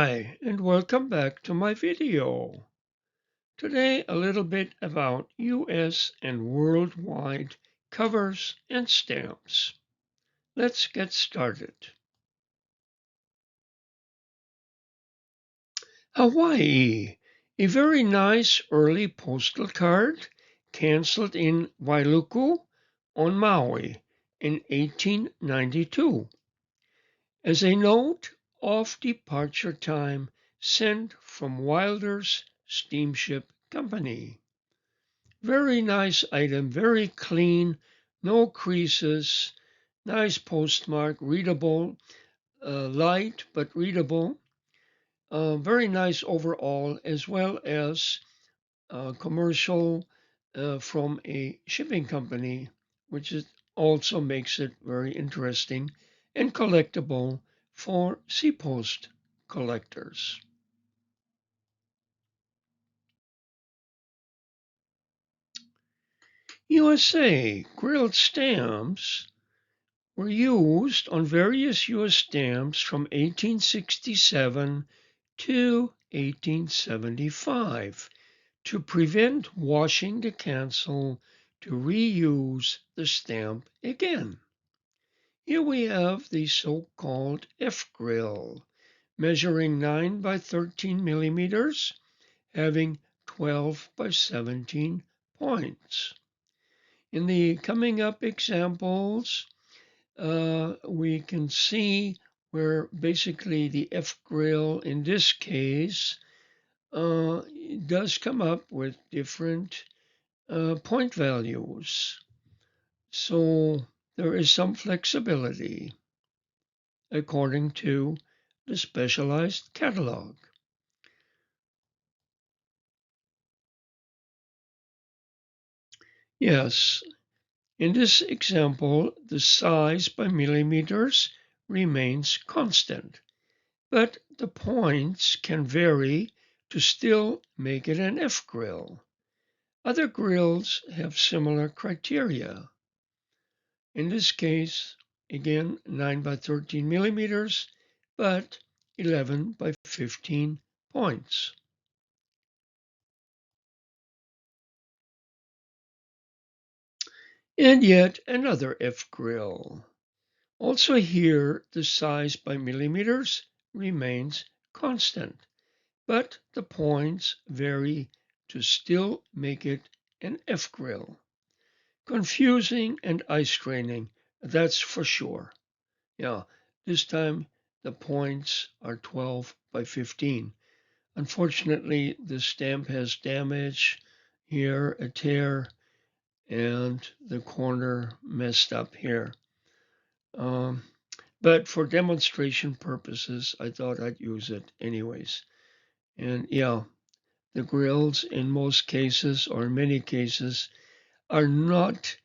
Hi, and welcome back to my video. Today, a little bit about US and worldwide covers and stamps. Let's get started. Hawaii, a very nice early postal card, canceled in Wailuku on Maui in 1892. As a note of departure time sent from Wilder's Steamship Company. Very nice item, very clean, no creases, nice postmark, readable, light but readable. Very nice overall, as well as commercial from a shipping company, which also makes it very interesting and collectible for Seapost collectors. USA grilled stamps were used on various US stamps from 1867 to 1875 to prevent washing the cancel to reuse the stamp again. Here we have the so-called F-grill, measuring 9 by 13 millimeters, having 12 by 17 points. In the coming up examples, we can see where basically the F-grill in this case does come up with different point values. So there is some flexibility according to the specialized catalog. Yes, in this example, the size by millimeters remains constant, but the points can vary to still make it an F grill. Other grills have similar criteria. In this case, again, 9 by 13 millimeters, but 11 by 15 points. And yet another F grill. Also here, the size by millimeters remains constant, but the points vary to still make it an F grill. Confusing and eye straining, that's for sure. Yeah, this time the points are 12 by 15. Unfortunately, the stamp has damage here, a tear, and the corner messed up here. But for demonstration purposes, I thought I'd use it anyways. And yeah, the grills in most cases, or in many cases, are not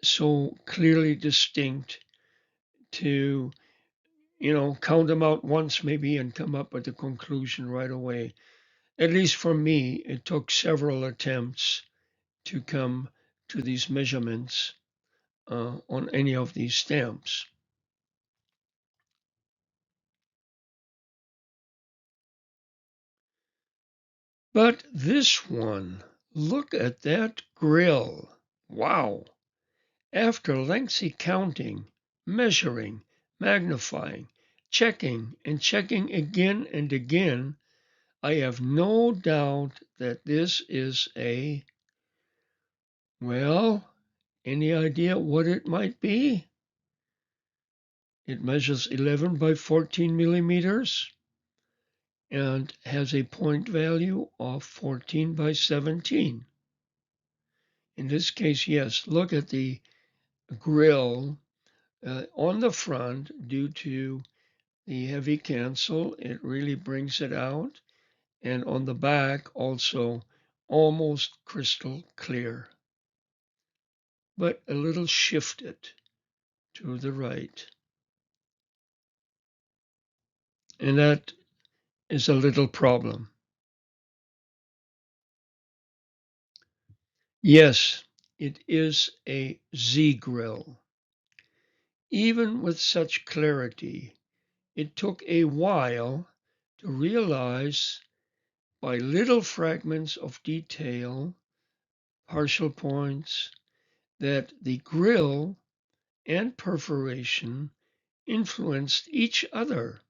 so clearly distinct to, count them out once maybe and come up with a conclusion right away. At least for me, it took several attempts to come to these measurements on any of these stamps. But this one, look at that grill. Wow. After lengthy counting, measuring, magnifying, checking, and checking again and again, I have no doubt that this is well, any idea what it might be? It measures 11 by 14 millimeters and has a point value of 14 by 17. In this case, yes, look at the grill on the front due to the heavy cancel. It really brings it out. And on the back also almost crystal clear, but a little shifted to the right. And that is a little problem. Yes, it is a Z grill. Even with such clarity, it took a while to realize by little fragments of detail, partial points, that the grill and perforation influenced each other.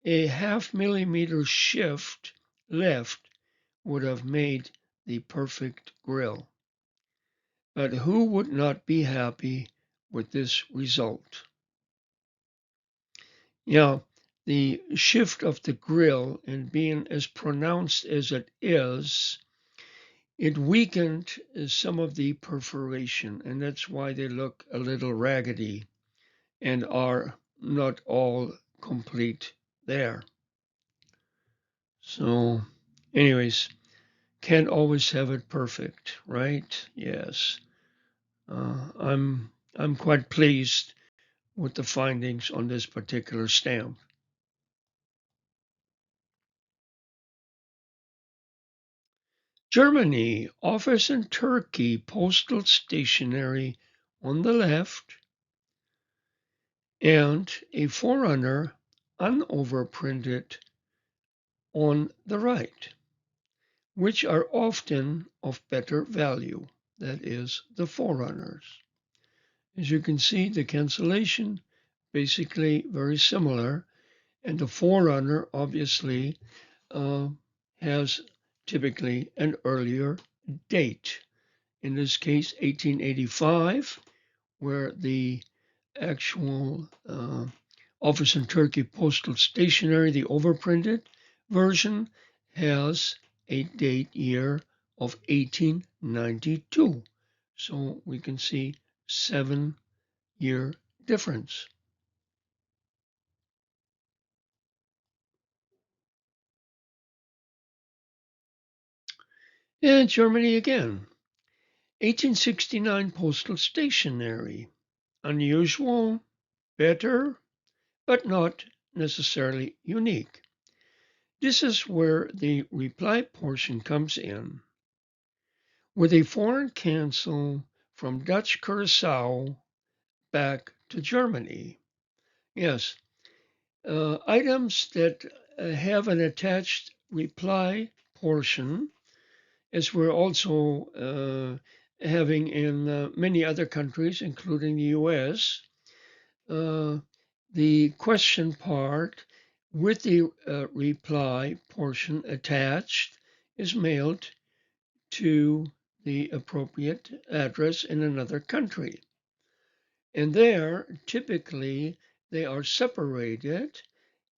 A half-millimeter shift left would have made the perfect grill. But who would not be happy with this result? Yeah, the shift of the grill and being as pronounced as it is, it weakened some of the perforation, and that's why they look a little raggedy and are not all complete there. So, anyways, can't always have it perfect, right? Yes. I'm quite pleased with the findings on this particular stamp. Germany offers in Turkey postal stationery on the left and a forerunner unoverprinted on the right, which are often of better value. That is, the forerunners. As you can see, the cancellation basically very similar, and the forerunner obviously uh, has typically an earlier date. In this case, 1885, where the actual Office in Turkey postal stationery, the overprinted version, has a date year of 1892. So we can see 7-year difference. And Germany again. 1869 postal stationery. Unusual, better, but not necessarily unique. This is where the reply portion comes in. With a foreign cancel from Dutch Curacao back to Germany. Yes, items that have an attached reply portion, as we're also having in many other countries, including the US, the question part with the reply portion attached is mailed to the appropriate address in another country. And there, typically, they are separated,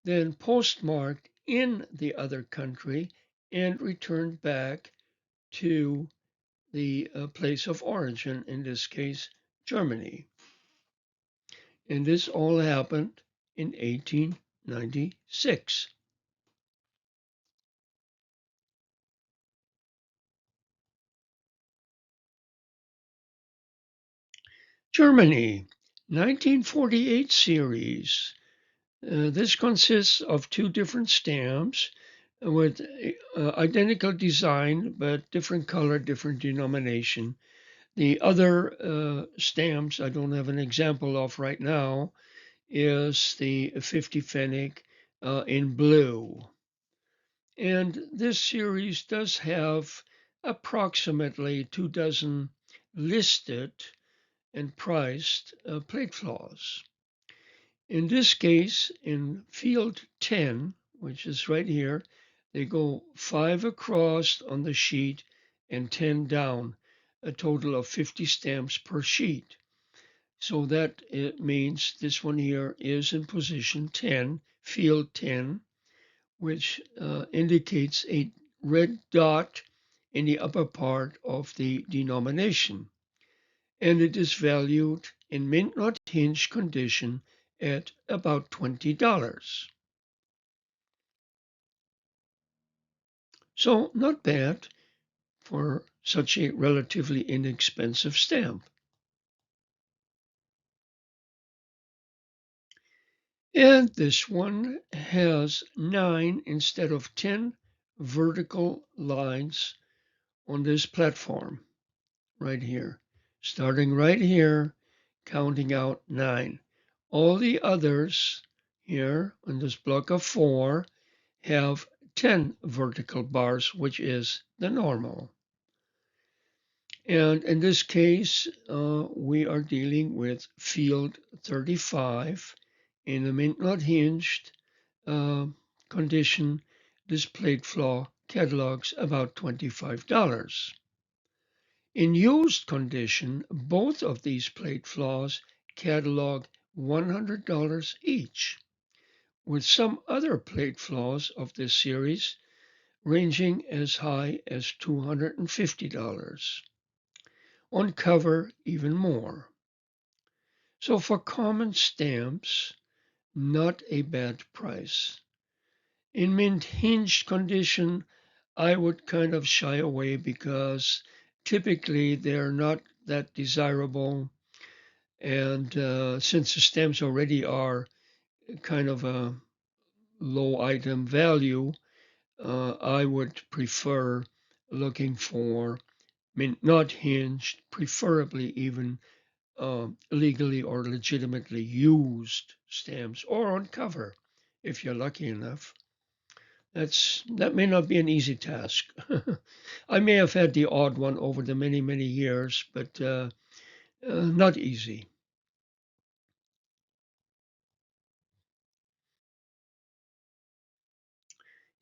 then postmarked in the other country and returned back to the place of origin, in this case, Germany. And this all happened in 1896. Germany, 1948 series. This consists of two different stamps with identical design, but different color, different denomination. The other stamps I don't have an example of right now is the 50 Pfennig in blue. And this series does have approximately 24 listed and priced plate flaws. In this case, in field 10, which is right here, they go 5 across on the sheet and 10 down, a total of 50 stamps per sheet. So that it means this one here is in position 10, field 10, which indicates a red dot in the upper part of the denomination. And it is valued in mint not hinged condition at about $20. So not bad for such a relatively inexpensive stamp. And this one has 9 instead of 10 vertical lines on this platform right here. Starting right here, counting out 9. All the others here on this block of 4 have 10 vertical bars, which is the normal. And in this case, we are dealing with field 35 in a mint not hinged uh, condition. This plate flaw catalogs about $25. In used condition, both of these plate flaws catalog $100 each, with some other plate flaws of this series ranging as high as $250. On cover, even more. So for common stamps, not a bad price. In mint hinged condition, I would kind of shy away because typically they're not that desirable. And since the stamps already are kind of a low item value, I would prefer looking for mint not hinged, preferably even legally or legitimately used stamps or on cover if you're lucky enough. That may not be an easy task. I may have had the odd one over the many years, but not easy.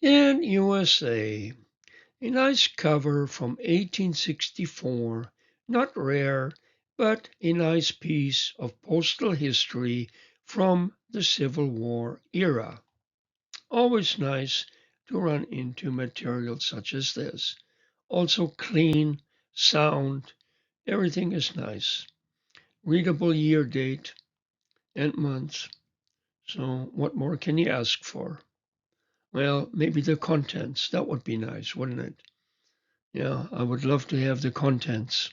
In USA, a nice cover from 1864, not rare, but a nice piece of postal history from the Civil War era. Always nice to run into material such as this. Also clean, sound, everything is nice. Readable year date and month. So what more can you ask for? Well, maybe the contents. That would be nice, wouldn't it? Yeah, I would love to have the contents.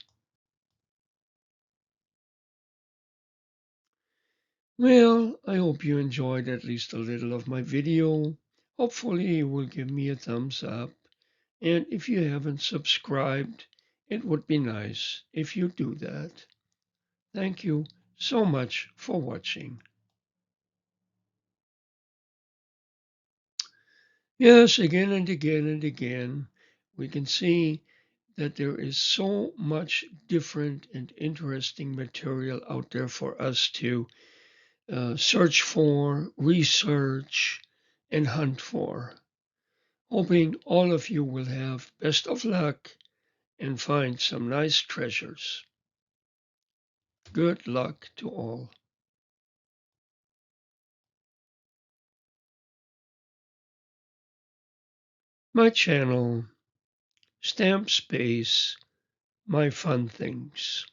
Well, I hope you enjoyed at least a little of my video. Hopefully you will give me a thumbs up. And if you haven't subscribed, it would be nice if you do that. Thank you so much for watching. Yes, again and again and again, we can see that there is so much different and interesting material out there for us to search for, research, and hunt for. Hoping all of you will have best of luck and find some nice treasures. Good luck to all. My channel, Stamp Space, My Fun Things.